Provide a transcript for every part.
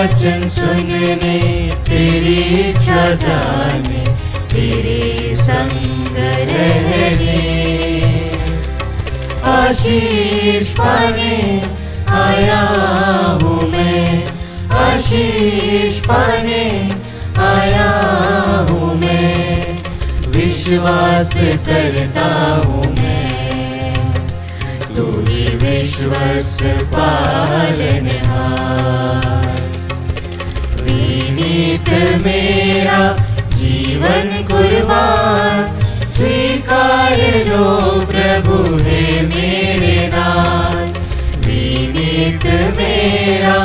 वचन सुनने, तेरी इच्छा जाने, तेरे संग रहने। आशीष पाने आया हूँ मैं, आशीष पाने आया हूँ मैं। विश्वास करता हूँ मैं, तू ही विश्वस्त पालनहार। विनीत मेरा जीवन कुर्बान, स्वीकार लो प्रभु है मेरे नाथ। विनीत मेरा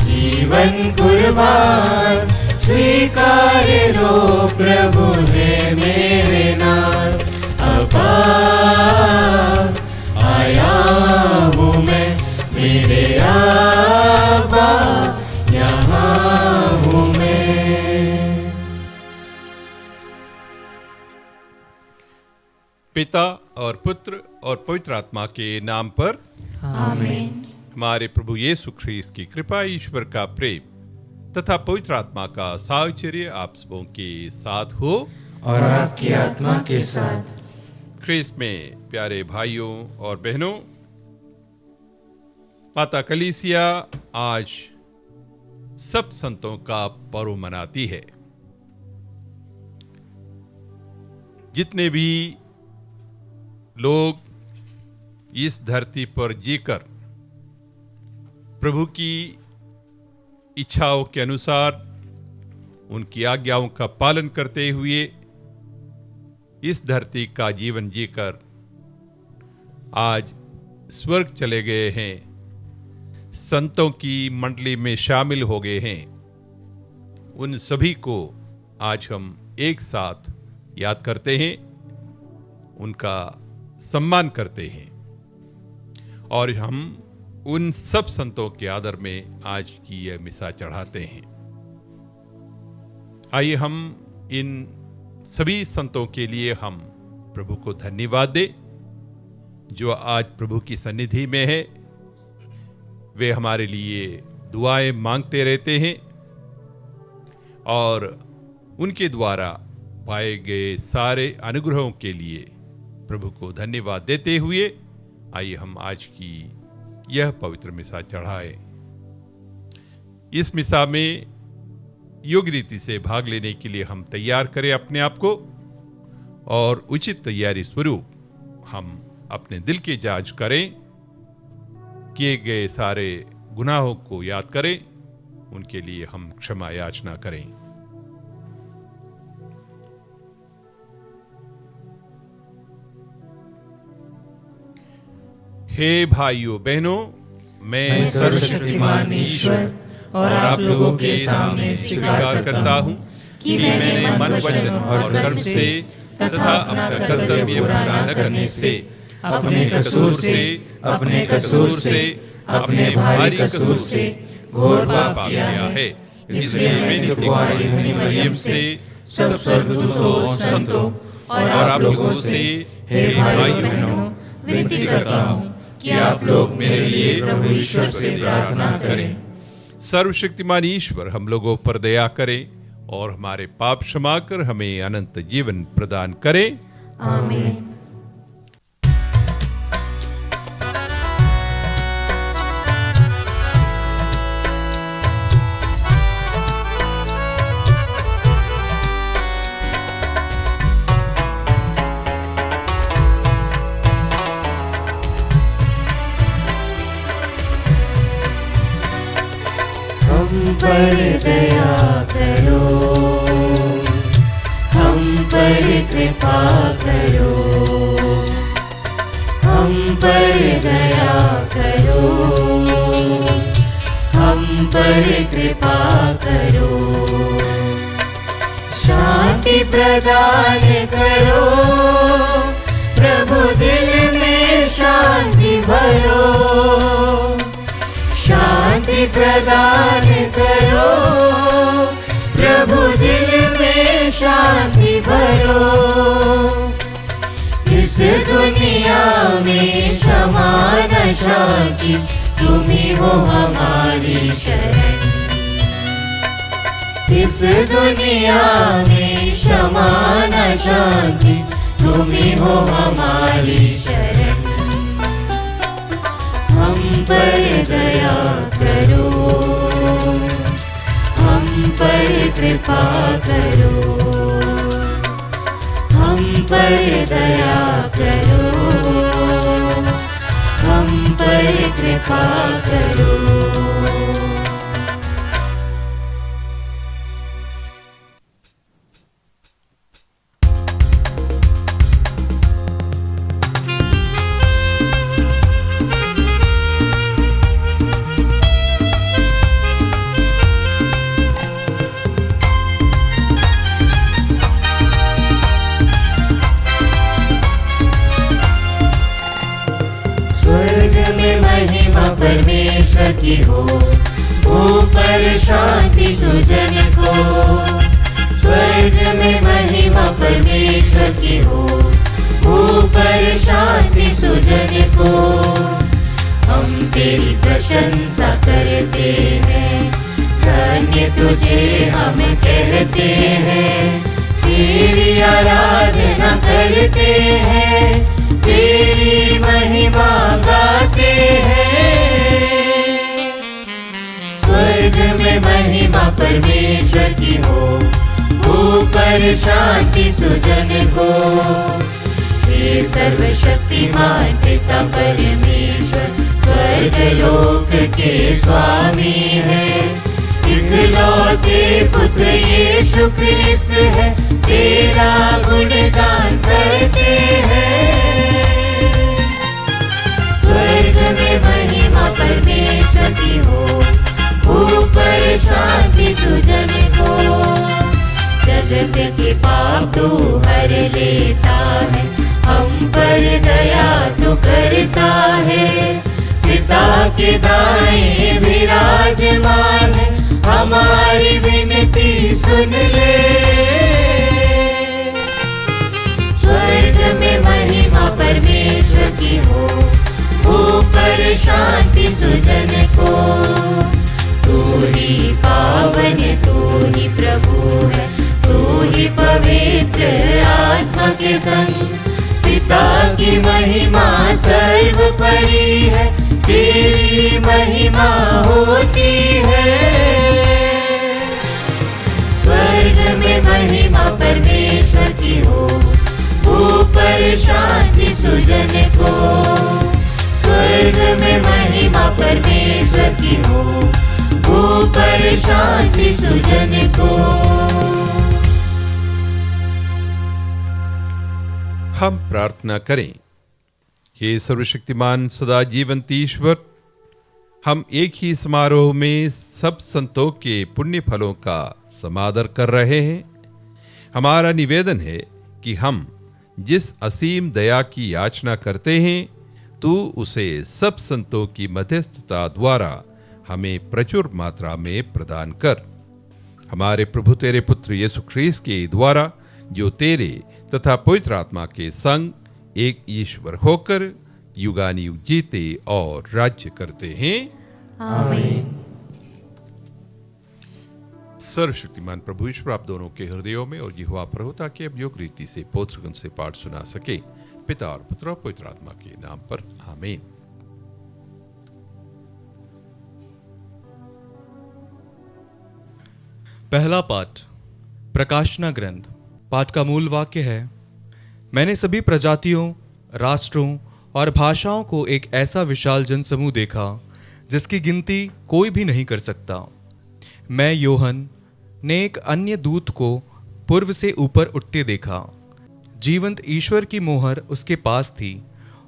जीवन कुर्बान, स्वीकार लो प्रभु है मेरे नाथ। अब्बा आया हूँ मैं, मेरे अब्बा यहाँ हूँ मैं। पिता और पुत्र और पवित्र आत्मा के नाम पर आमीन। हमारे प्रभु यीशु ख्रीस्त की कृपा, ईश्वर का प्रेम तथा पवित्र आत्मा का साहचर्य आप सबों के साथ हो और आपकी आत्मा के साथ। ख्रीस्त में प्यारे भाइयों और बहनों, माता कलीसिया आज सब संतों का पर्व मनाती है। जितने भी लोग इस धरती पर जीकर प्रभु की इच्छाओं के अनुसार उनकी आज्ञाओं का पालन करते हुए इस धरती का जीवन जीकर आज स्वर्ग चले गए हैं, संतों की मंडली में शामिल हो गए हैं, उन सभी को आज हम एक साथ याद करते हैं, उनका सम्मान करते हैं और हम उन सब संतों के आदर में आज की यह मिसा चढ़ाते हैं। आइए हम इन सभी संतों के लिए हम प्रभु को धन्यवाद दें जो आज प्रभु की सन्निधि में है। वे हमारे लिए दुआएं मांगते रहते हैं और उनके द्वारा पाए गए सारे अनुग्रहों के लिए प्रभु को धन्यवाद देते हुए आइए हम आज की यह पवित्र मिसा चढ़ाए। इस मिसा में योग्य रीति से भाग लेने के लिए हम तैयार करें अपने आप को और उचित तैयारी स्वरूप हम अपने दिल की जांच करें, किए गए सारे गुनाहों को याद करें, उनके लिए हम क्षमा याचना करें। हे भाइयों बहनों, मैं सर्वशक्तिमान ईश्वर और आप लोगों के सामने स्वीकार करता हूँ कि मैंने मन, वचन और कर्म से तथा अपना कर्तव्य पूरा न करने से, अपने कसूर से, अपने भारी कसूर से घोर पाप किया है। इसलिए मैं कुंवारी धनी मरियम से, सब स्वर्गदूतों, संतों और आप लोगों से, हे भाइयों बहनों, विनती करता हूँ कि आप लोग मेरे लिए प्रभु ईश्वर से प्रार्थना करें। सर्वशक्तिमान ईश्वर हम लोगों पर दया करे और हमारे पाप क्षमा कर हमें अनंत जीवन प्रदान करे। आमीन। हम पर दया करो, हम पर कृपा करो, हम पर दया करो, हम पर कृपा करो। शांति प्रदान करो, प्रभु दिल में शांति भरो। शांति प्रदान करो, प्रभु दिल में शांति भरो। इस दुनिया में समान शांति तुम ही हो हमारी शरण। इस दुनिया में क्षमा न शांति, तुम ही हो हमारी शरण। हम पर दया करो, हम पर कृपा करो, हम पर दया करो, हम पर कृपा करो। स्वर्ग में महिमा परमेश्वर की हो, ऊपर शांति सुजन को। स्वर्ग में महिमा परमेश्वर की हो, ऊपर शांति सुजन को। हम तेरी प्रशंसा करते हैं, धन्य तुझे हम कहते हैं। तेरी आराधना करते हैं, तेरी महिमा गाते हैं। स्वर्ग में महिमा परमेश्वर की हो, ऊपर शांति सुजन को। हे सर्वशक्तिमान पिता परमेश्वर, स्वर्ग लोक के स्वामी है। इकलौते पुत्र यीशु क्रिस्त है, तेरा गुणगान करते हैं। स्वर्ग में महिमा परमेश्वर की हो, ऊपर शांति सुजन को। जगत के पाप तू हर लेता है, हम पर दया तू करता है। पिता के दाएं विराजमान है, हमारी विनती सुन ले। स्वर्ग में महिमा परमेश्वर की हो, ऊपर शांति सुजन को। तू ही पावन, तू ही प्रभु है, तू ही पवित्र आत्मा के संग। पिता की महिमा सर्वोपरि है, तेरी महिमा होती है। स्वर्ग में महिमा परमेश्वर की हो, ऊपर शांति सुजन को। स्वर्ग में महिमा परमेश्वर की हो, ऊपर शांति सुजन को। हम प्रार्थना करें। हे सर्वशक्तिमान सदा जीवंत ईश्वर, हम एक ही समारोह में सब संतों के पुण्य फलों का समादर कर रहे हैं। हमारा निवेदन है कि हम जिस असीम दया की याचना करते हैं, तू उसे सब संतों की मध्यस्थता द्वारा हमें प्रचुर मात्रा में प्रदान कर। हमारे प्रभु तेरे पुत्र यीशु ख्रीस्त के द्वारा, जो तेरे तथा पवित्र आत्मा के संग एक ईश्वर होकर युगानुयुग जीते और राज्य करते हैं। आमीन। सर्वशक्तिमान प्रभु ईश्वर आप दोनों के हृदयों में और यहोवा प्रभु, ताकि अब योग रीति से पौत्रगण से पाठ सुना सके। पिता और पुत्र और पवित्र आत्मा के नाम पर आमीन। पहला पाठ, प्रकाशना ग्रंथ। पाठ का मूल वाक्य है, मैंने सभी प्रजातियों, राष्ट्रों और भाषाओं को एक ऐसा विशाल जनसमूह देखा जिसकी गिनती कोई भी नहीं कर सकता। मैं योहन ने एक अन्य दूत को पूर्व से ऊपर उठते देखा। जीवंत ईश्वर की मोहर उसके पास थी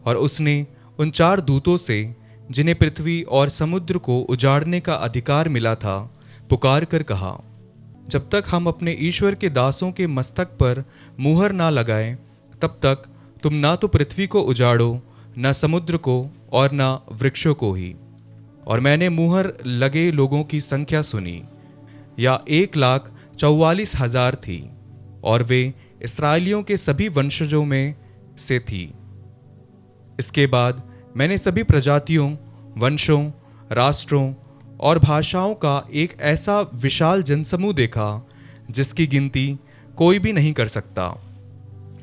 और उसने उन 4 दूतों से, जिन्हें पृथ्वी और समुद्र को उजाड़ने का अधिकार मिला था, पुकार कर कहा, जब तक हम अपने ईश्वर के दासों के मस्तक पर मुहर ना लगाएं, तब तक तुम ना तो पृथ्वी को उजाड़ो, ना समुद्र को और ना वृक्षों को ही। और मैंने मुहर लगे लोगों की संख्या सुनी, या 1,44,000 थी, और वे इस्राएलियों के सभी वंशजों में से थी। इसके बाद मैंने सभी प्रजातियों, वंशों, राष्ट्रों और भाषाओं का एक ऐसा विशाल जनसमूह देखा जिसकी गिनती कोई भी नहीं कर सकता।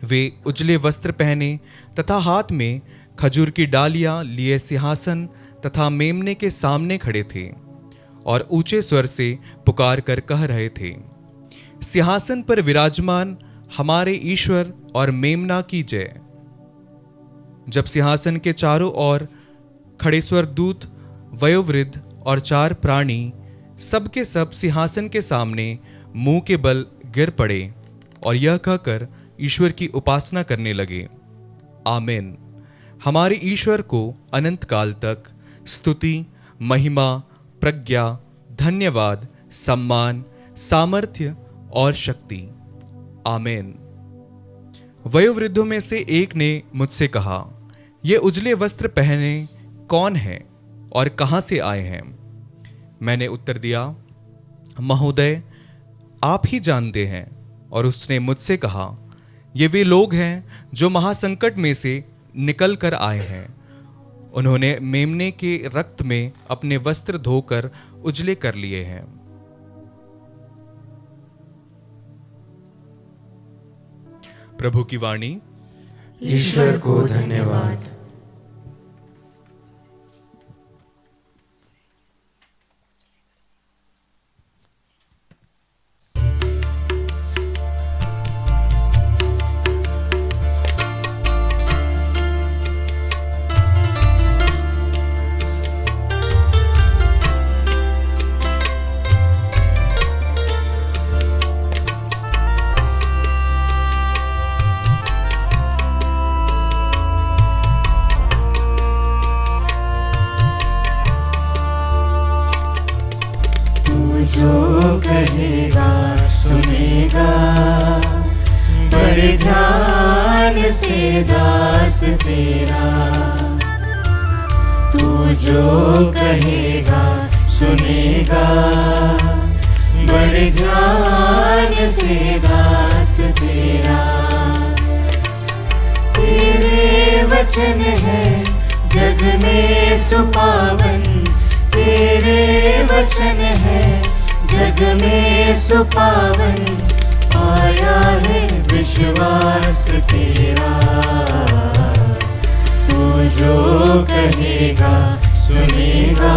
वे उजले वस्त्र पहने तथा हाथ में खजूर की डालियां लिए सिंहासन तथा मेमने के सामने खड़े थे और ऊंचे स्वर से पुकार कर कह रहे थे, सिंहासन पर विराजमान हमारे ईश्वर और मेमना की जय। जब सिंहासन के चारों ओर खड़े स्वर्गदूत, वयोवृद्ध और 4 प्राणी सब के सब सिंहासन के सामने मुंह के बल गिर पड़े और यह कहकर ईश्वर की उपासना करने लगे, आमीन। हमारे ईश्वर को अनंत काल तक स्तुति, महिमा, प्रज्ञा, धन्यवाद, सम्मान, सामर्थ्य और शक्ति, आमीन। वयोवृद्धों में से एक ने मुझसे कहा, ये उजले वस्त्र पहने कौन हैं और कहां से आए हैं? मैंने उत्तर दिया, महोदय, आप ही जानते हैं। और उसने मुझसे कहा, ये वे लोग हैं जो महासंकट में से निकल कर आए हैं। उन्होंने मेमने के रक्त में अपने वस्त्र धोकर उजले कर लिए हैं। प्रभु की वाणी। ईश्वर को धन्यवाद। जो कहेगा सुनेगा, बड़े ध्यान से दास तेरा। तू जो कहेगा सुनेगा, बड़े ध्यान से दास तेरा। तेरे वचन है जग में सुपावन, तेरे वचन है जग में सुपावन। आया है विश्वास तेरा। तू जो कहेगा सुनेगा,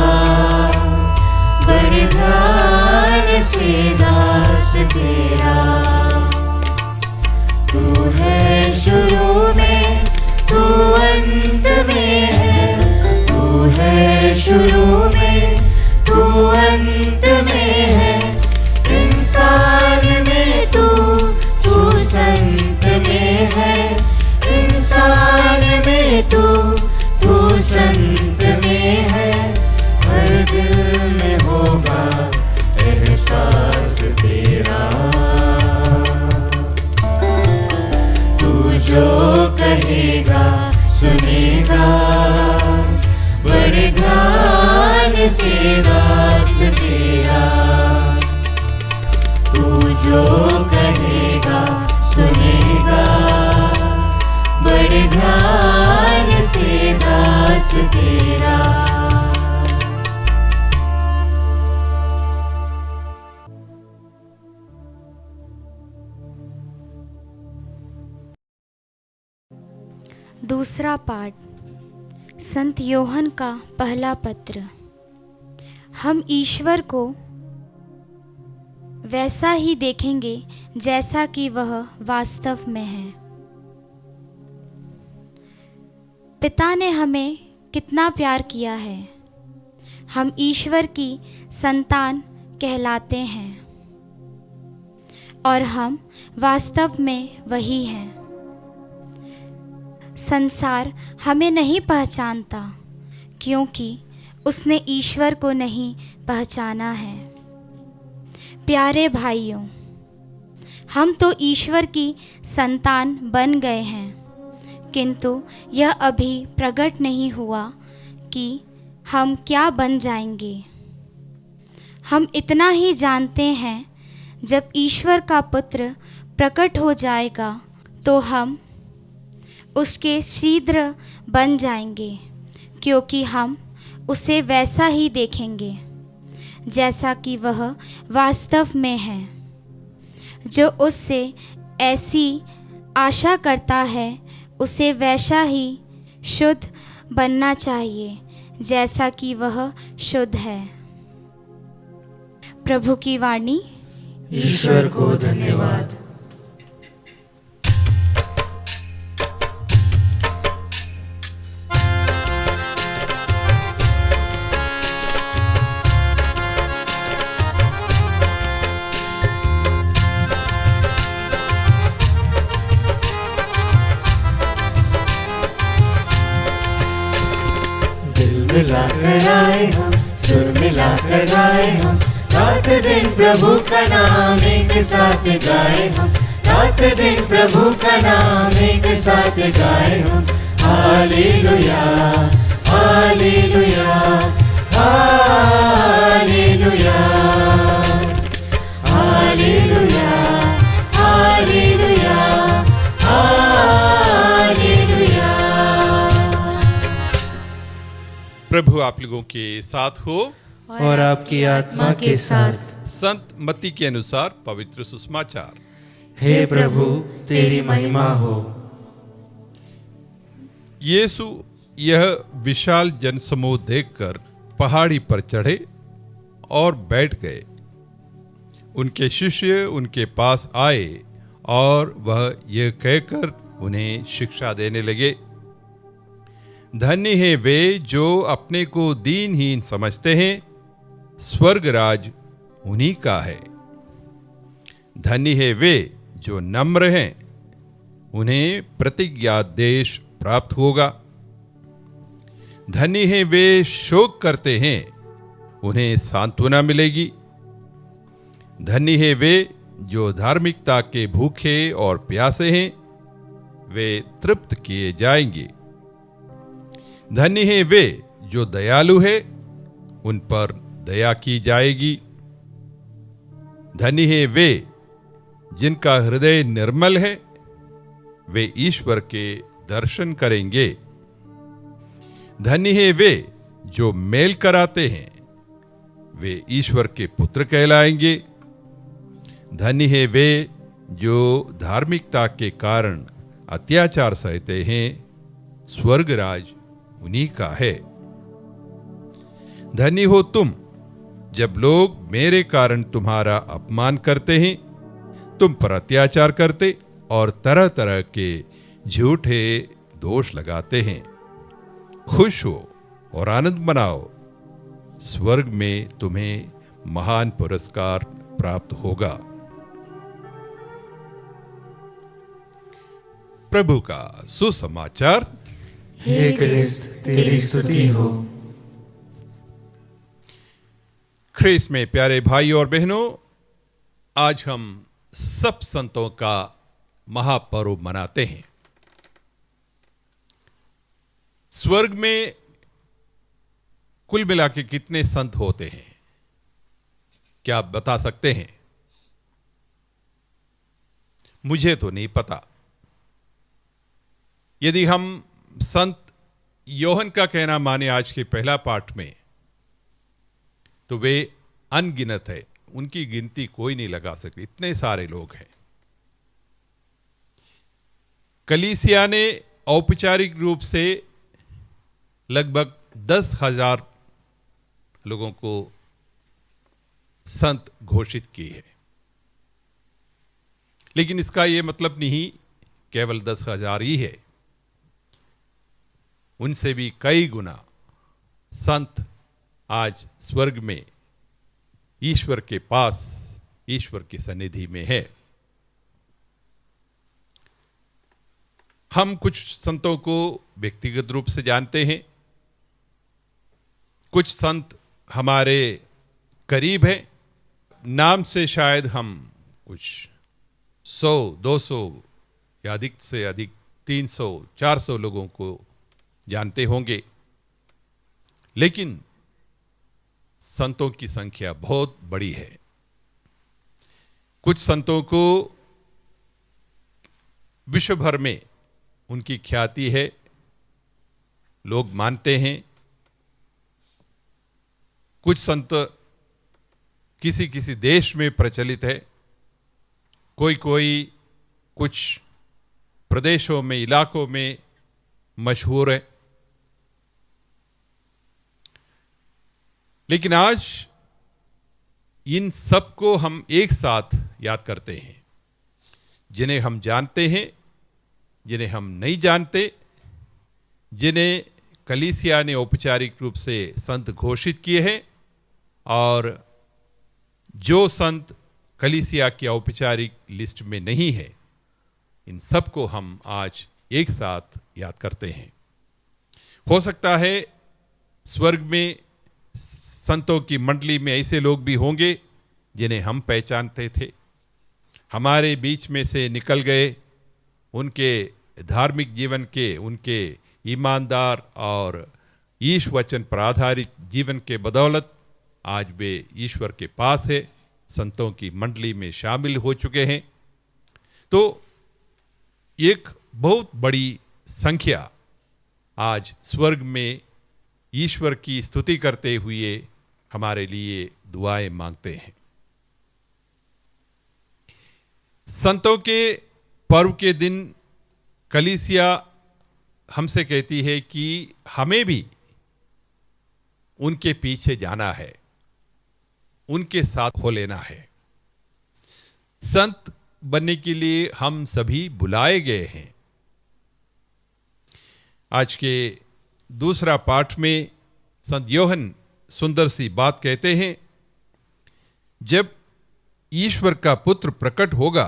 बड़े ध्यान से दास तेरा। तू है शुरू में, तू अंत में है। तू है शुरू में, तू अंत में है। इंसान में तू संत में है। इंसान में तू संत में है। हर दिल में होगा एहसास तेरा। तू जो कहेगा सुनेगा, बड़े ध्यान से दास तेरा। तू जो कहेगा सुनेगा, बड़े ध्यान से दास तेरा। दूसरा पाठ, संत योहन का पहला पत्र। हम ईश्वर को वैसा ही देखेंगे जैसा कि वह वास्तव में है। पिता ने हमें कितना प्यार किया है। हम ईश्वर की संतान कहलाते हैं और हम वास्तव में वही हैं। संसार हमें नहीं पहचानता क्योंकि उसने ईश्वर को नहीं पहचाना है। प्यारे भाइयों, हम तो ईश्वर की संतान बन गए हैं, किंतु यह अभी प्रकट नहीं हुआ कि हम क्या बन जाएंगे। हम इतना ही जानते हैं, जब ईश्वर का पुत्र प्रकट हो जाएगा तो हम उसके शीघ्र बन जाएंगे, क्योंकि हम उसे वैसा ही देखेंगे जैसा कि वह वास्तव में है। जो उससे ऐसी आशा करता है उसे वैसा ही शुद्ध बनना चाहिए जैसा कि वह शुद्ध है। प्रभु की वाणी। ईश्वर को धन्यवाद। मिलाकर आए हम, सुर मिलाकर गाए हम, रात दिन प्रभु का नाम एक साथ गाए हम, रात दिन प्रभु का नाम एक साथ गाए हम। Hallelujah hallelujah hallelujah hallelujah hallelujah hallelujah. प्रभु आप लोगों के साथ हो और आपकी आत्मा के साथ। संत मत्ती के अनुसार पवित्र सुसमाचार। हे प्रभु तेरी महिमा हो। यीशु यह विशाल जनसमूह देखकर पहाड़ी पर चढ़े और बैठ गए। उनके शिष्य उनके पास आए और वह यह कहकर उन्हें शिक्षा देने लगे, धन्य है वे जो अपने को दीनहीन समझते हैं, स्वर्ग राज उन्हीं का है। धन्य है वे जो नम्र हैं, उन्हें प्रतिज्ञादेश प्राप्त होगा। धन्य है वे शोक करते हैं, उन्हें सांत्वना मिलेगी। धन्य है वे जो धार्मिकता के भूखे और प्यासे हैं, वे तृप्त किए जाएंगे। धन्य है वे जो दयालु है, उन पर दया की जाएगी। धन्य है वे जिनका हृदय निर्मल है, वे ईश्वर के दर्शन करेंगे। धन्य है वे जो मेल कराते हैं, वे ईश्वर के पुत्र कहलाएंगे। धन्य है वे जो धार्मिकता के कारण अत्याचार सहते हैं, स्वर्ग राज उन्हीं का है। धन्य हो तुम जब लोग मेरे कारण तुम्हारा अपमान करते हैं, तुम पर अत्याचार करते और तरह तरह के झूठे दोष लगाते हैं। खुश हो और आनंद मनाओ, स्वर्ग में तुम्हें महान पुरस्कार प्राप्त होगा। प्रभु का सुसमाचार। हे क्रिस्त तेरी स्तुति हो। ख्रीस्त में प्यारे भाई और बहनों, आज हम सब संतों का महापर्व मनाते हैं। स्वर्ग में कुल मिला के कितने संत होते हैं, क्या आप बता सकते हैं? मुझे तो नहीं पता। यदि हम संत योहन का कहना माने आज के पहला पाठ में, तो वे अनगिनत है, उनकी गिनती कोई नहीं लगा सकती, इतने सारे लोग हैं। कलीसिया ने औपचारिक रूप से लगभग 10,000 लोगों को संत घोषित की है, लेकिन इसका यह मतलब नहीं केवल 10,000 ही है। उनसे भी कई गुना संत आज स्वर्ग में ईश्वर के पास, ईश्वर की सन्निधि में है। हम कुछ संतों को व्यक्तिगत रूप से जानते हैं, कुछ संत हमारे करीब हैं। नाम से शायद हम कुछ 100, 200 या अधिक से अधिक 300, 400 लोगों को जानते होंगे, लेकिन संतों की संख्या बहुत बड़ी है। कुछ संतों को विश्व भर में उनकी ख्याति है, लोग मानते हैं। कुछ संत किसी किसी देश में प्रचलित है, कोई कुछ प्रदेशों में, इलाकों में मशहूर है, लेकिन आज इन सबको हम एक साथ याद करते हैं, जिन्हें हम जानते हैं, जिन्हें हम नहीं जानते, जिन्हें कलीसिया ने औपचारिक रूप से संत घोषित किए हैं, और जो संत कलीसिया की औपचारिक लिस्ट में नहीं है, इन सबको हम आज एक साथ याद करते हैं। हो सकता है स्वर्ग में संतों की मंडली में ऐसे लोग भी होंगे जिन्हें हम पहचानते थे, हमारे बीच में से निकल गए, उनके धार्मिक जीवन के, उनके ईमानदार और ईश वचन पर आधारित जीवन के बदौलत आज वे ईश्वर के पास है, संतों की मंडली में शामिल हो चुके हैं। तो एक बहुत बड़ी संख्या आज स्वर्ग में ईश्वर की स्तुति करते हुए हमारे लिए दुआएं मांगते हैं। संतों के पर्व के दिन कलीसिया हमसे कहती है कि हमें भी उनके पीछे जाना है, उनके साथ हो लेना है। संत बनने के लिए हम सभी बुलाए गए हैं। आज के दूसरा पाठ में संत योहन सुंदर सी बात कहते हैं, जब ईश्वर का पुत्र प्रकट होगा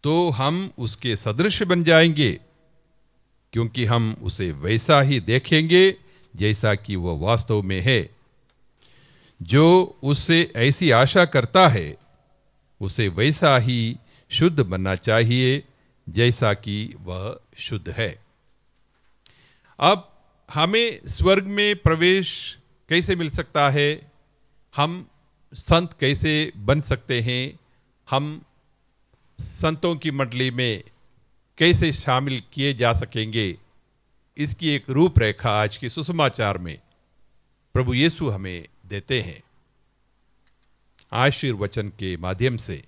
तो हम उसके सदृश बन जाएंगे, क्योंकि हम उसे वैसा ही देखेंगे जैसा कि वह वास्तव में है। जो उससे ऐसी आशा करता है उसे वैसा ही शुद्ध बनना चाहिए जैसा कि वह शुद्ध है। अब हमें स्वर्ग में प्रवेश कैसे मिल सकता है? हम संत कैसे बन सकते हैं? हम संतों की मंडली में कैसे शामिल किए जा सकेंगे? इसकी एक रूपरेखा आज के सुसमाचार में प्रभु यीशु हमें देते हैं आशीर्वचन के माध्यम से।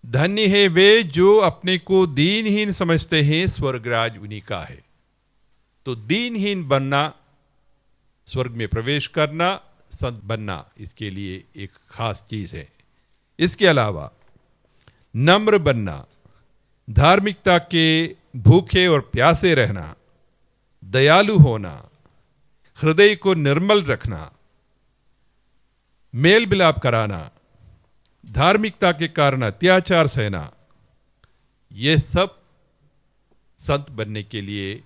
धन्य है वे जो अपने को दीनहीन समझते हैं, स्वर्गराज उन्हीं का है। तो दीनहीन बनना, स्वर्ग में प्रवेश करना, संत बनना, इसके लिए एक खास चीज है। इसके अलावा नम्र बनना, धार्मिकता के भूखे और प्यासे रहना, दयालु होना, हृदय को निर्मल रखना, मेल मिलाप कराना, धार्मिकता के कारण अत्याचार सहना, यह सब संत बनने के लिए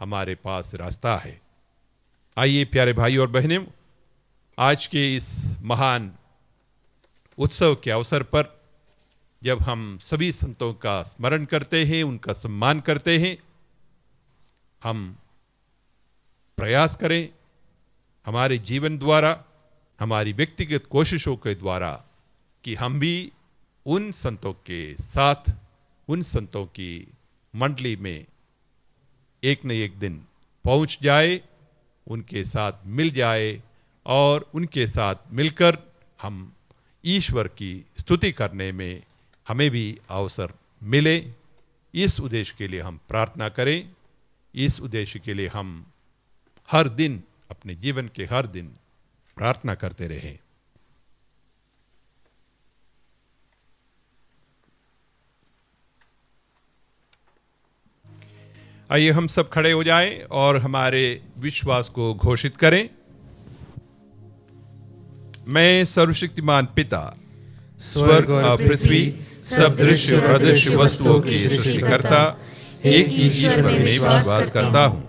हमारे पास रास्ता है। आइए प्यारे भाई और बहनें, आज के इस महान उत्सव के अवसर पर जब हम सभी संतों का स्मरण करते हैं, उनका सम्मान करते हैं, हम प्रयास करें हमारे जीवन द्वारा, हमारी व्यक्तिगत कोशिशों के द्वारा, कि हम भी उन संतों के साथ, उन संतों की मंडली में एक न एक दिन पहुंच जाए, उनके साथ मिल जाए और उनके साथ मिलकर हम ईश्वर की स्तुति करने में हमें भी अवसर मिले। इस उद्देश्य के लिए हम प्रार्थना करें। इस उद्देश्य के लिए हम हर दिन, अपने जीवन के हर दिन प्रार्थना करते रहें। आइए हम सब खड़े हो जाएं और हमारे विश्वास को घोषित करें। मैं सर्वशक्तिमान पिता, स्वर्ग और पृथ्वी, सब दृश्य और अदृश्य वस्तुओं की सृष्टिकर्ता, एक ही ईश्वर में विश्वास करता हूँ।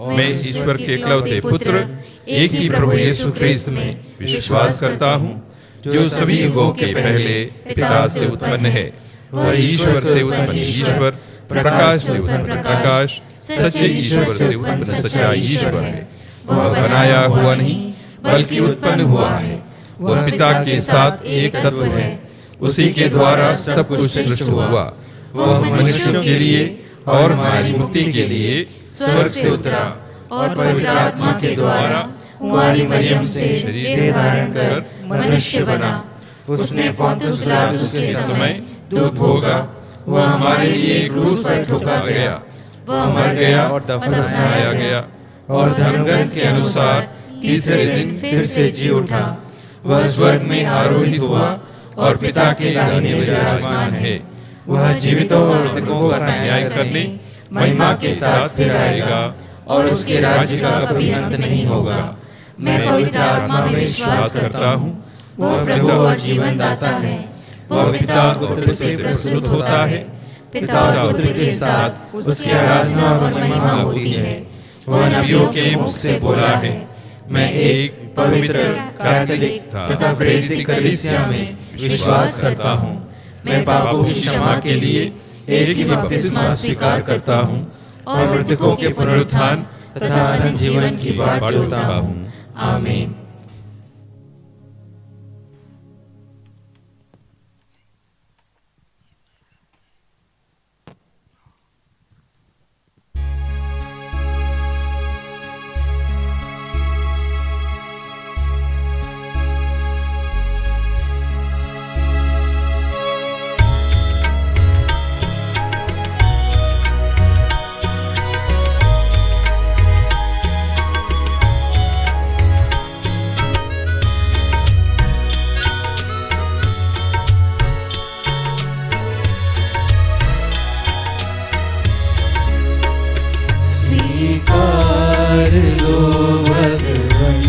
मैं ईश्वर के इकलौते पुत्र, एक ही प्रभु यीशु ख्रीस्त में विश्वास करता हूँ, जो सभी युगों के पहले पिता से उत्पन्न है। वह ईश्वर से उत्पन्न ईश्वर, प्रकाश से उत्पन्न प्रकाश, सच्चे ईश्वर से उत्पन्न सच्चा ईश्वर है। वह बनाया हुआ नहीं बल्कि उत्पन्न हुआ है। वह पिता के साथ एक तत्व है। उसी के द्वारा सब कुछ सृष्टि हुआ। वह मनुष्यों के लिए और हमारी मुक्ति के लिए स्वर्ग से उतरा और पवित्र आत्मा के द्वारा कुंवारी मरियम से शरीर धारण कर मनुष्य बना। उसने पोंतुस पिलातुस के समय दूत होगा, वह हमारे लिए क्रूस पर ठोका गया, वह मर गया और दफनाया गया, और धर्मग्रंथ के अनुसार तीसरे दिन फिर से जी उठा। वह स्वर्ग में आरोहित हुआ और पिता के दाहिने विराजमान है। वह जीवितों और मृतकों का न्याय करने महिमा के साथ फिर आएगा, और उसके राज्य का कभी अंत नहीं होगा। मैं पवित्र आत्मा में विश्वास करता हूँ, वह प्रभु और जीवन दाता है। वह पिता और पुत्र से प्रस्तुत होता है, पिता और पुत्र के साथ उसकी आराधना और महिमा होती है। वह नबियों के मुख से बोला है। मैं एक पवित्र, कैथोलिक तथा प्रेरित कलीसिया में विश्वास करता हूँ। मैं पापों की क्षमा के लिए एक ही बपतिस्मा स्वीकार करता हूँ, और मृतकों के पुनरुत्थान तथा अनंत जीवन की बाट जोहता हूँ। आमीन। स्वीकार लो भगवन,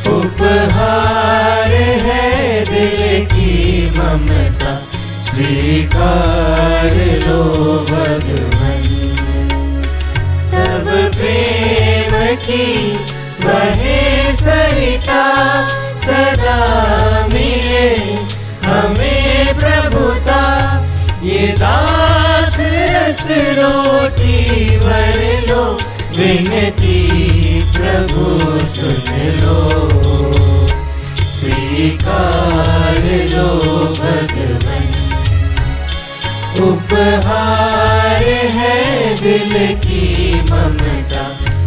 उपहार है दिल की ममता। स्वीकार लो भगवन, तब प्रेम की बहे सरिता सदा मिले हमें प्रभुता। ये दात रस रोटी भर लो, विनती प्रभु सुन लो। स्वीकार लो भगवन, उपहार है दिल की ममता।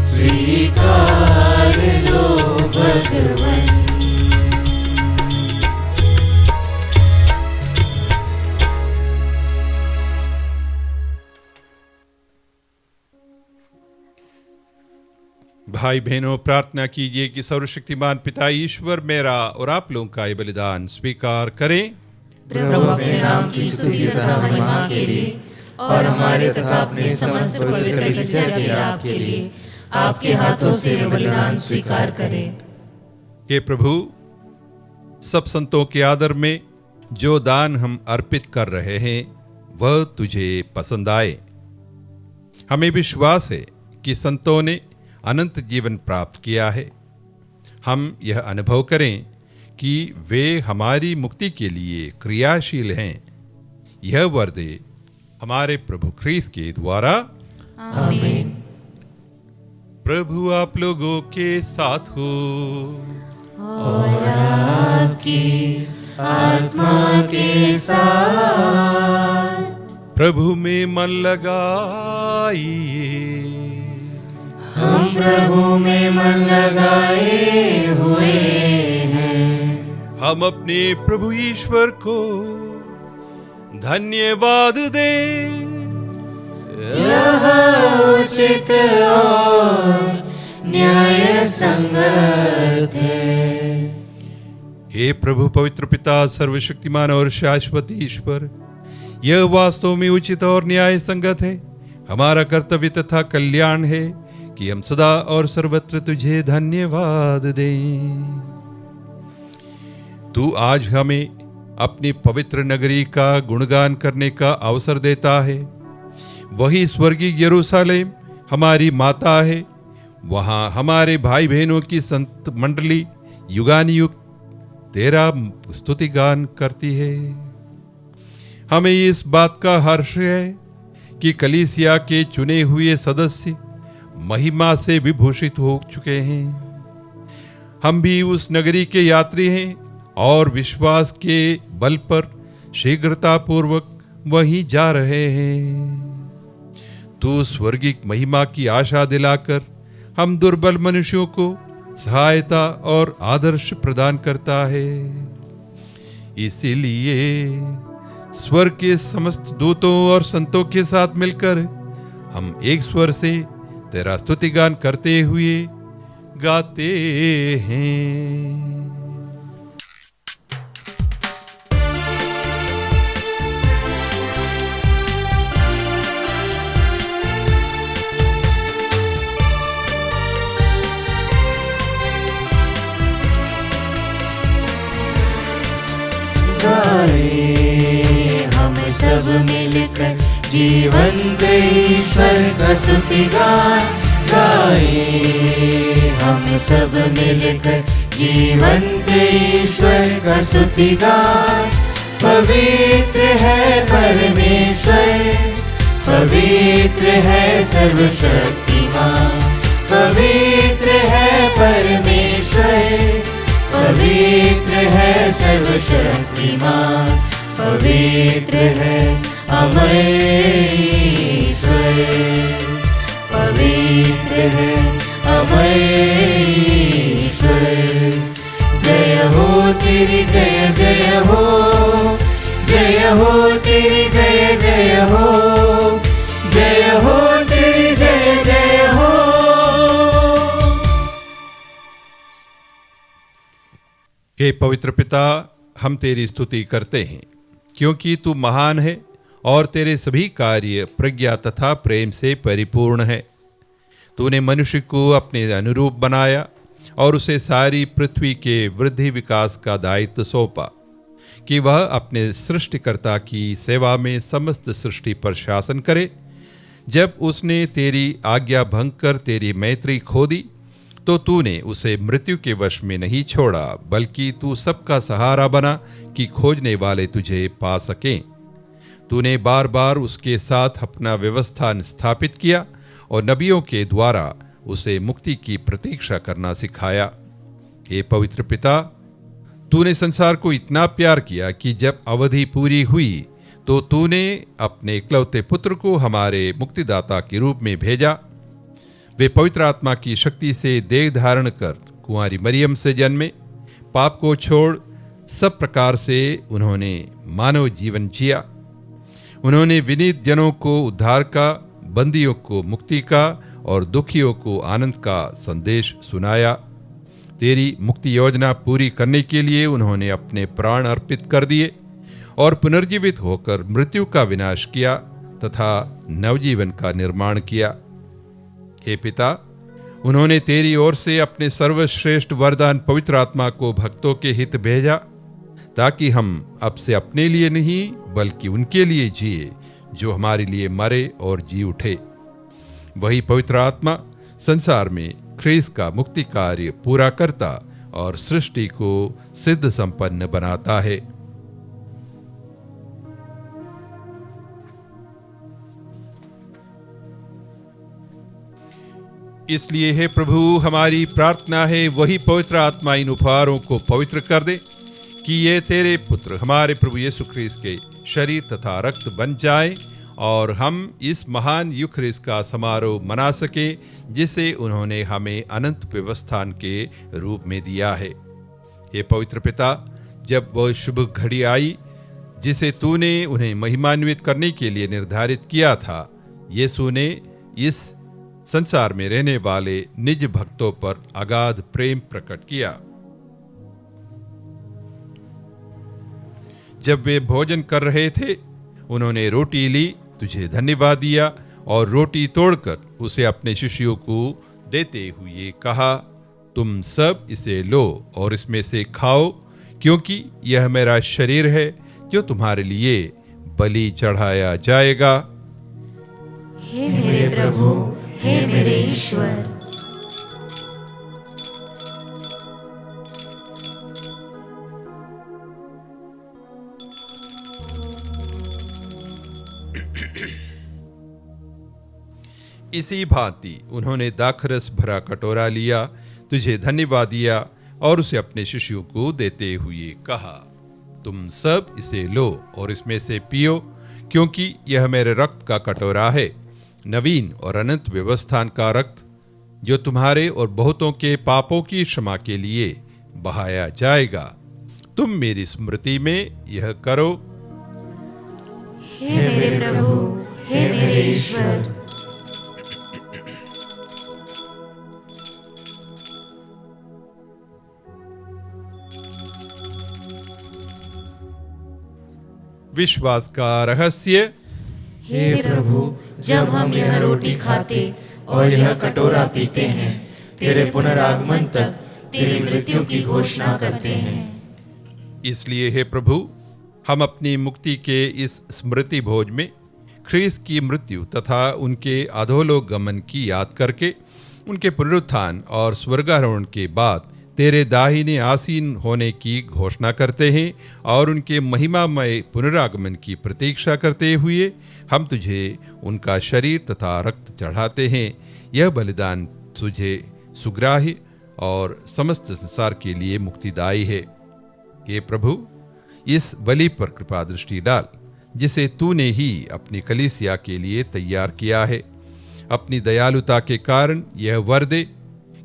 स्वीकार लो भगवन। भाई बहनों, प्रार्थना कीजिए कि सर्वशक्तिमान पिता ईश्वर मेरा और आप लोगों का ये बलिदान स्वीकार करें। प्रभु अपने नाम की स्तुति तथा महिमा के लिए और हमारे तथा अपने समस्त पवित्र कलीसिया के लाभ के लिए आपके हाथों से बलिदान स्वीकार करें। हे प्रभु, सब संतों के आदर में जो दान हम अर्पित कर रहे हैं वह तुझे पसंद आए। हमें विश्वास है कि संतों ने अनंत जीवन प्राप्त किया है। हम यह अनुभव करें कि वे हमारी मुक्ति के लिए क्रियाशील हैं। यह वर दे हमारे प्रभु ख्रीस्त के द्वारा। आमीन। प्रभु आप लोगों के साथ हो और आपकी आत्मा के साथ। प्रभु में मन लगाइए। हम प्रभु में मन लगाए हुए हैं। हम अपने प्रभु ईश्वर को धन्यवाद दें। यह उचित और न्याय संगत है। हे प्रभु पवित्र पिता, सर्वशक्तिमान और शाश्वत ईश्वर, यह वास्तव में उचित और न्याय संगत है। हमारा कर्तव्य तथा कल्याण है कि हम सदा और सर्वत्र तुझे धन्यवाद दें। तू आज हमें अपनी पवित्र नगरी का गुणगान करने का अवसर देता है। वही स्वर्गीय यरूशलेम हमारी माता है। वहाँ हमारे भाई बहनों की संत मंडली युगानुयुग तेरा स्तुति गान करती है। हमें इस बात का हर्ष है कि कलीसिया के चुने हुए सदस्य महिमा से विभूषित हो चुके हैं। हम भी उस नगरी के यात्री हैं और विश्वास के बल पर शीघ्रता पूर्वक वहीं जा रहे हैं। तू स्वर्गीय महिमा की आशा दिलाकर हम दुर्बल मनुष्यों को सहायता और आदर्श प्रदान करता है। इसीलिए स्वर्ग के समस्त दूतों और संतों के साथ मिलकर हम एक स्वर से तेरा स्तुतिगान करते हुए गाते हैं। गाए हम सब मिलकर जीवंत ईश्वर का स्तुतिगान। गाए हम सब मिलकर जीवंत ईश्वर का स्तुतिगान। पवित्र है परमेश्वर, पवित्र है सर्वशक्तिमान। पवित्र है परमेश्वर, पवित्र है सर्वशक्तिमान। पवित्र है अमर ईश्वर, पवित्र है अमर ईश्वर। जय हो तेरी जय जय हो, जय हो तेरी जय जय हो, जय हो तेरी जय जय हो। हे पवित्र पिता, हम तेरी स्तुति करते हैं क्योंकि तू महान है और तेरे सभी कार्य प्रज्ञा तथा प्रेम से परिपूर्ण है। तूने मनुष्य को अपने अनुरूप बनाया और उसे सारी पृथ्वी के वृद्धि विकास का दायित्व सौंपा कि वह अपने सृष्टिकर्ता की सेवा में समस्त सृष्टि पर शासन करे। जब उसने तेरी आज्ञा भंग कर तेरी मैत्री खो दी तो तूने उसे मृत्यु के वश में नहीं छोड़ा, बल्कि तू सबका सहारा बना कि खोजने वाले तुझे पा सकें। तूने बार बार उसके साथ अपना व्यवस्था स्थापित किया और नबियों के द्वारा उसे मुक्ति की प्रतीक्षा करना सिखाया। हे पवित्र पिता, तूने संसार को इतना प्यार किया कि जब अवधि पूरी हुई तो तूने अपने इकलौते पुत्र को हमारे मुक्तिदाता के रूप में भेजा। वे पवित्र आत्मा की शक्ति से देह धारण कर कुंवारी मरियम से जन्मे। पाप को छोड़ सब प्रकार से उन्होंने मानव जीवन जिया। उन्होंने विनीत जनों को उद्धार का, बंदियों को मुक्ति का और दुखियों को आनंद का संदेश सुनाया। तेरी मुक्ति योजना पूरी करने के लिए उन्होंने अपने प्राण अर्पित कर दिए और पुनर्जीवित होकर मृत्यु का विनाश किया तथा नवजीवन का निर्माण किया। हे पिता, उन्होंने तेरी ओर से अपने सर्वश्रेष्ठ वरदान पवित्र आत्मा को भक्तों के हित भेजा ताकि हम अब से अपने लिए नहीं बल्कि उनके लिए जिए जो हमारे लिए मरे और जी उठे। वही पवित्र आत्मा संसार में ख्रीस्त का मुक्ति कार्य पूरा करता और सृष्टि को सिद्ध संपन्न बनाता है। इसलिए हे प्रभु, हमारी प्रार्थना है वही पवित्र आत्मा इन उपहारों को पवित्र कर दे कि ये तेरे पुत्र हमारे प्रभु यीशु ख्रीस्त के शरीर तथा रक्त बन जाए और हम इस महान यूखरिस्ट का समारोह मना सकें जिसे उन्होंने हमें अनंत व्यवस्थान के रूप में दिया है। हे पवित्र पिता, जब वह शुभ घड़ी आई जिसे तूने उन्हें महिमान्वित करने के लिए निर्धारित किया था, यीशु ने इस संसार में रहने वाले निज भक्तों पर अगाध प्रेम प्रकट किया। जब वे भोजन कर रहे थे, उन्होंने रोटी ली, तुझे धन्यवाद दिया और रोटी तोड़कर उसे अपने शिष्यों को देते हुए कहा, तुम सब इसे लो और इसमें से खाओ, क्योंकि यह मेरा शरीर है जो तुम्हारे लिए बलि चढ़ाया जाएगा। हे मेरे प्रभु, हे मेरे ईश्वर। इसी भांति उन्होंने दाखरस भरा कटोरा लिया, तुझे धन्यवाद दिया और उसे अपने शिष्यों को देते हुए कहा, तुम सब इसे लो और इसमें से पियो, क्योंकि यह मेरे रक्त का कटोरा है, नवीन और अनंत व्यवस्थान का रक्त, जो तुम्हारे और बहुतों के पापों की क्षमा के लिए बहाया जाएगा। तुम मेरी स्मृति में यह करो। हे मेरे प्रभु, हे मेरे ईश्वर। विश्वास का रहस्य। हे प्रभु, जब हम यह रोटी खाते और यह कटोरा पीते हैं, तेरे पुनरागमन तक तेरी मृत्यु की घोषणा करते हैं। इसलिए हे प्रभु, हम अपनी मुक्ति के इस स्मृति भोज में ख्रीस्त की मृत्यु तथा उनके अधोलोक गमन की याद करके उनके पुनरुत्थान और स्वर्गारोहण के बाद तेरे दाहिने आसीन होने की घोषणा करते हैं और उनके महिमामय पुनरागमन की प्रतीक्षा करते हुए हम तुझे उनका शरीर तथा रक्त चढ़ाते हैं। यह बलिदान तुझे सुग्राह्य और समस्त संसार के लिए मुक्तिदायी है। हे प्रभु, इस बलि पर कृपा दृष्टि डाल, जिसे तूने ही अपनी कलीसिया के लिए तैयार किया है। अपनी दयालुता के कारण यह वर दे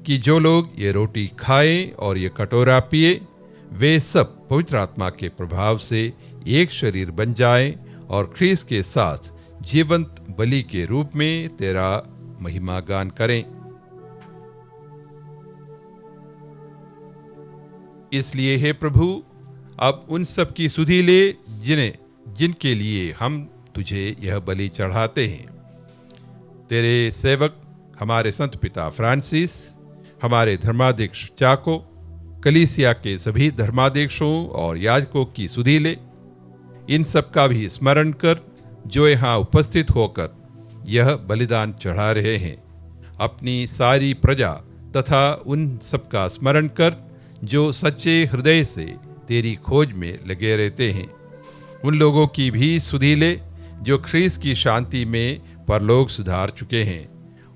कि जो लोग ये रोटी खाएं और ये कटोरा पिए, वे सब पवित्र आत्मा के प्रभाव से एक शरीर बन जाएं और ख्रीस्त के साथ जीवंत बलि के रूप में तेरा महिमा गान करें। इसलिए हे प्रभु, अब उन सब की सुधि ले जिनके लिए हम तुझे यह बलि चढ़ाते हैं। तेरे सेवक हमारे संत पिता फ्रांसिस, हमारे धर्माध्यक्ष चाको, कलीसिया के सभी धर्माध्यक्षों और याजकों की सुधि ले। इन सब का भी स्मरण कर जो यहाँ उपस्थित होकर यह बलिदान चढ़ा रहे हैं। अपनी सारी प्रजा तथा उन सब का स्मरण कर जो सच्चे हृदय से तेरी खोज में लगे रहते हैं। उन लोगों की भी सुधि ले जो ख्रीस्त की शांति में परलोक सुधार चुके हैं।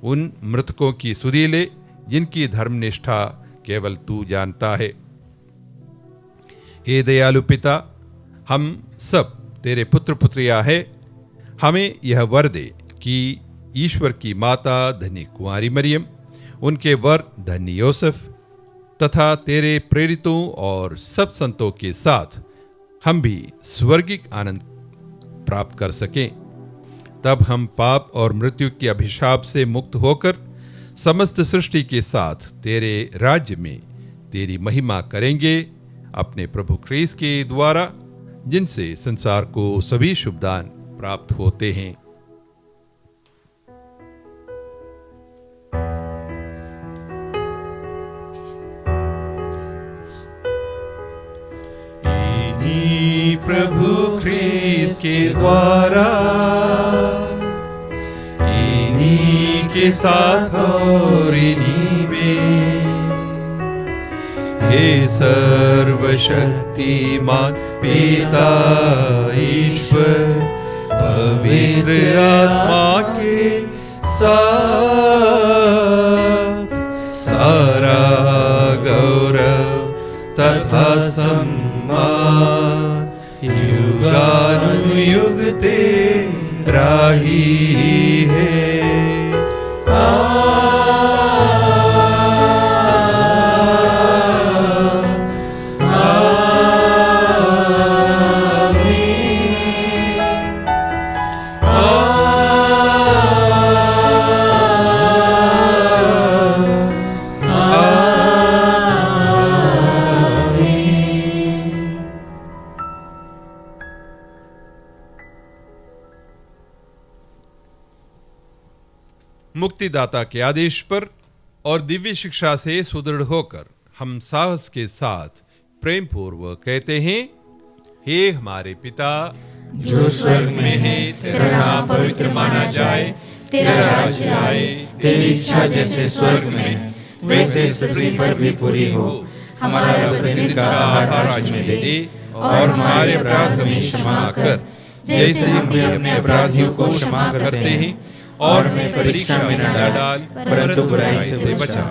उन मृतकों की सुधि ले जिनकी धर्मनिष्ठा केवल तू जानता है। हे दयालु पिता, हम सब तेरे पुत्र पुत्रियां हैं। हमें यह वर दे कि ईश्वर की माता धन्य कुंवारी मरियम, उनके वर धन्य योसेफ तथा तेरे प्रेरितों और सब संतों के साथ हम भी स्वर्गिक आनंद प्राप्त कर सकें। तब हम पाप और मृत्यु के अभिशाप से मुक्त होकर समस्त सृष्टि के साथ तेरे राज्य में तेरी महिमा करेंगे, अपने प्रभु ख्रीस्त के द्वारा, जिनसे संसार को सभी शुभ दान प्राप्त होते हैं। इन्हीं प्रभु ख्रीस्त के द्वारा, के साथ और इन्हीं में, हे सर्वशक्तिमान पिता ईश्वर, पवित्र आत्मा के साथ सारा गौरव तथा सम्मान युगानुयुग तेरा ही है। मुक्तिदाता के आदेश पर और दिव्य शिक्षा से सुदृढ़ होकर हम साहस के साथ प्रेम पूर्वक कहते हैं, हे हमारे पिता जो स्वर्ग में है, तेरा नाम पवित्र माना जाए, तेरा राज्य आए, तेरी इच्छा जैसे स्वर्ग में वैसे इस पृथ्वी पर भी पूरी हो। हमारा प्रतिदिन का आहार आज हमें दे और हमारे अपराध हमें क्षमा कर, जैसे हम भी अपने अपराधियों को क्षमा करते हैं, और हमें परीक्षा में न डाल परंतु बुराई से बचा।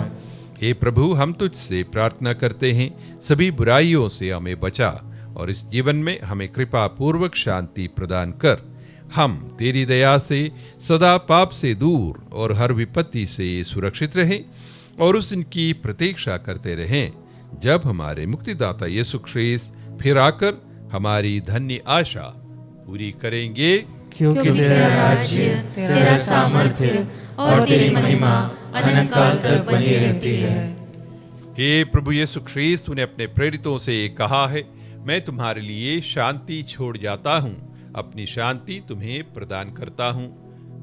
हे प्रभु, हम तुझसे प्रार्थना करते हैं, सभी बुराइयों से हमें बचा और इस जीवन में हमें कृपा पूर्वक शांति प्रदान कर। हम तेरी दया से सदा पाप से दूर और हर विपत्ति से सुरक्षित रहें और उस दिन की प्रतीक्षा करते रहें जब हमारे मुक्तिदाता यीशु ख्रीस्त फिर आकर हमारी धन्य आशा पूरी करेंगे, क्योंकि तेरा राज्य, तेरा सामर्थ्य और तेरी महिमा अनंत काल तक बनी रहती है। हे प्रभु यीशु ख्रीस्त, तूने अपने प्रेरितों से कहा है, मैं तुम्हारे लिए शांति छोड़ जाता हूँ, अपनी शांति तुम्हें प्रदान करता हूँ।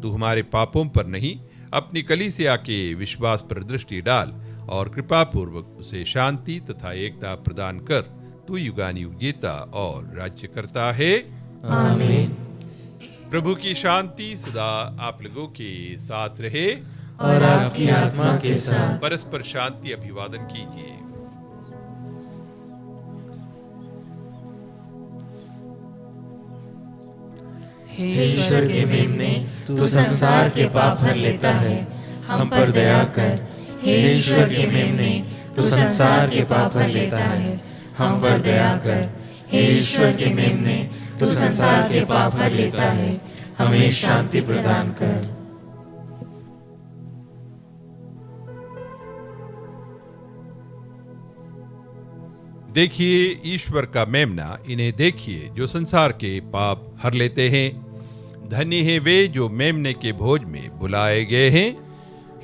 तू हमारे पापों पर नहीं, अपनी कलीसिया के विश्वास पर दृष्टि डाल और कृपा पूर्वक उसे शांति तथा एकता प्रदान कर। तू युगानुयुग जीता और राज्य करता है। आमीन। प्रभु की शांति सदा आप लोगों के साथ रहे और आपकी आत्मा के साथ। परस्पर शांति अभिवादन कीजिए। हे ईश्वर के मेमने, तू संसार के पाप हर लेता है, हम पर दया कर। हे ईश्वर के मेमने, तू संसार के पाप हर लेता है, हम पर दया कर। हे ईश्वर के मेमने, तू संसार के पाप हर लेता है, हमें शांति प्रदान कर। देखिए ईश्वर का मेमना, इन्हें देखिए जो संसार के पाप हर लेते हैं। धन्य है वे जो मेमने के भोज में बुलाए गए हैं।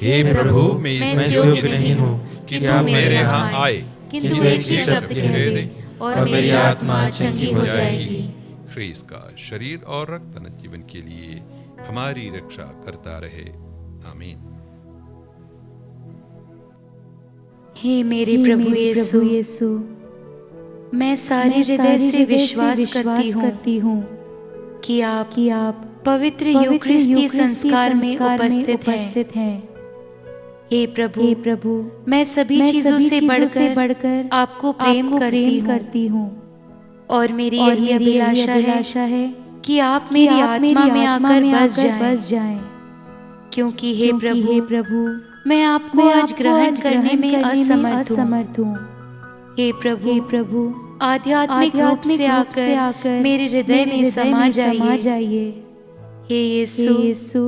हे प्रभु, मैं इस योग्य नहीं हूँ कि तू मेरे यहाँ आए, किंतु एक ही शब्द कह दे और मेरी आत्मा चंगी हो जाएगी। ख्रीस्त का शरीर और रक्त अनंत जीवन के लिए हमारी रक्षा करता रहे। आमीन। हे मेरे प्रभु यीशु, मैं सारे हृदय से विश्वास करती हूँ कि आप पवित्र यूकरिस्ती संस्कार में उपस्थित हैं। हे प्रभु, मैं सभी चीजों से बढ़कर आपको प्रेम करती हूँ और मेरी यही अभिलाषा है कि आप मेरी आत्मा में आकर बस जाएं। क्योंकि हे प्रभु, मैं आपको आज ग्रहण करने में असमर्थ हूँ। हे प्रभु, आध्यात्मिक रूप से आकर मेरे हृदय में समा जाइए। हे यीशु,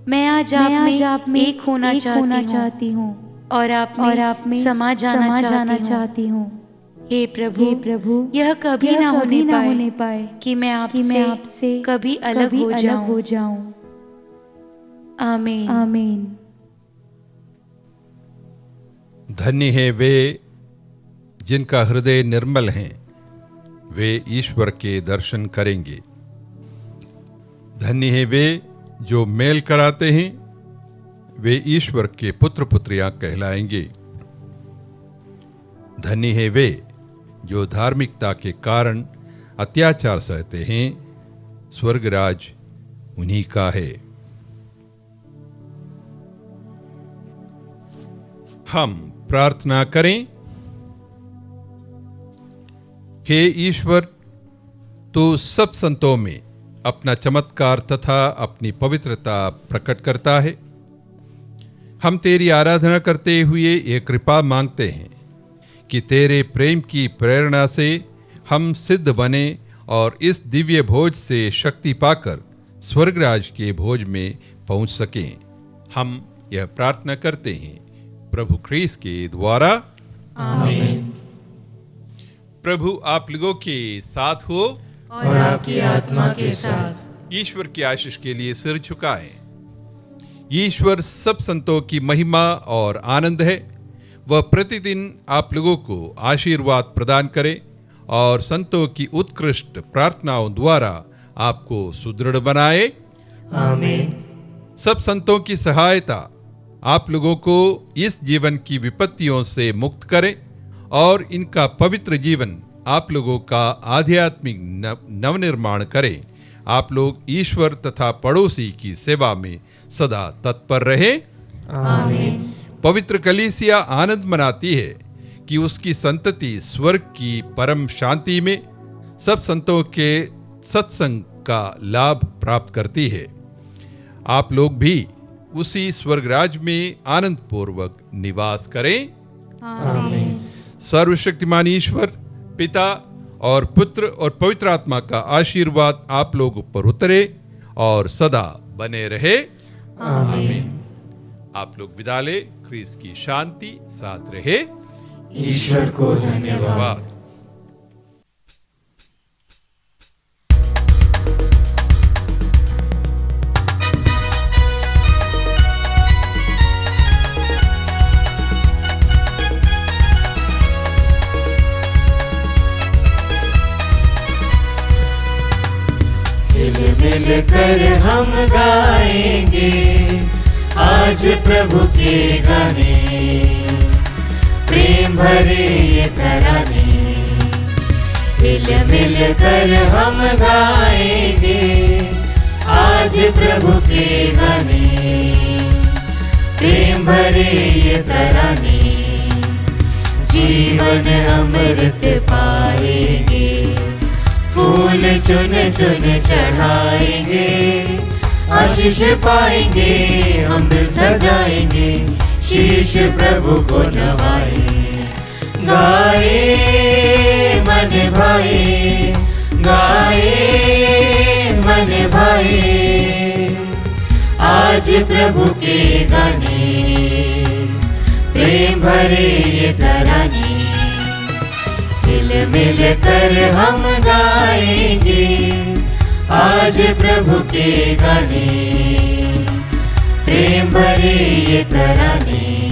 मैं आज आप में एक होना चाहती हूँ और आप में समा जाना चाहती हूँ। हे प्रभु, यह कभी ना होने पाए कि मैं आपसे कभी अलग हो जाऊं। आमीन। धन्य है वे जिनका हृदय निर्मल है, वे ईश्वर के दर्शन करेंगे। धन्य है वे जो मेल कराते हैं, वे ईश्वर के पुत्र पुत्रियां कहलाएंगे। धन्य है वे जो धार्मिकता के कारण अत्याचार सहते हैं, स्वर्गराज उन्हीं का है। हम प्रार्थना करें। हे ईश्वर, तू सब संतों में अपना चमत्कार तथा अपनी पवित्रता प्रकट करता है। हम तेरी आराधना करते हुए ये कृपा मांगते हैं कि तेरे प्रेम की प्रेरणा से हम सिद्ध बने और इस दिव्य भोज से शक्ति पाकर स्वर्गराज के भोज में पहुंच सकें। हम यह प्रार्थना करते हैं प्रभु ख्रीस्त के द्वारा। आमीन। प्रभु आप लोगों के साथ हो और आपकी आत्मा के साथ। ईश्वर की आशीष के लिए सिर झुकाएं। ईश्वर सब संतों की महिमा और आनंद है। वह प्रतिदिन आप लोगों को आशीर्वाद प्रदान करे और संतों की उत्कृष्ट प्रार्थनाओं द्वारा आपको सुदृढ़ बनाए। आमीन। सब संतों की सहायता आप लोगों को इस जीवन की विपत्तियों से मुक्त करे और इनका पवित्र जीवन आप लोगों का आध्यात्मिक नवनिर्माण करे। आप लोग ईश्वर तथा पड़ोसी की सेवा में सदा तत्पर रहे। आमीन। पवित्र कलीसिया आनंद मनाती है कि उसकी संतति स्वर्ग की परम शांति में सब संतों के सत्संग का लाभ प्राप्त करती है। आप लोग भी उसी स्वर्गराज में आनंद पूर्वक निवास करें। आमीन। सर्वशक्तिमान ईश्वर पिता और पुत्र और पवित्र आत्मा का आशीर्वाद आप लोगों पर उतरे और सदा बने रहे। आमीन। आप लोग विदा ले। ख्रीस्त की शांति साथ रहे। ईश्वर को धन्यवाद। धन्यवाद। मिलकर हम गाएंगे आज प्रभु के गाने, प्रेम भरे ये तराने। मिल कर हम गाएंगे आज प्रभु के गाने, प्रेम भरे ये तराने। जीवन अमृत पाएंगे, फूल चुन चुन चढ़ाएंगे, आशीष पाएंगे, हम दिल सजाएंगे, शीश प्रभु को नवाए। गाए मन भाई, गाए मन भाई, आज प्रभु के गाने, प्रेम भरे ये तराने। मिल कर हम गाएंगे आज प्रभु के गाने, प्रेम भरे ये तराने।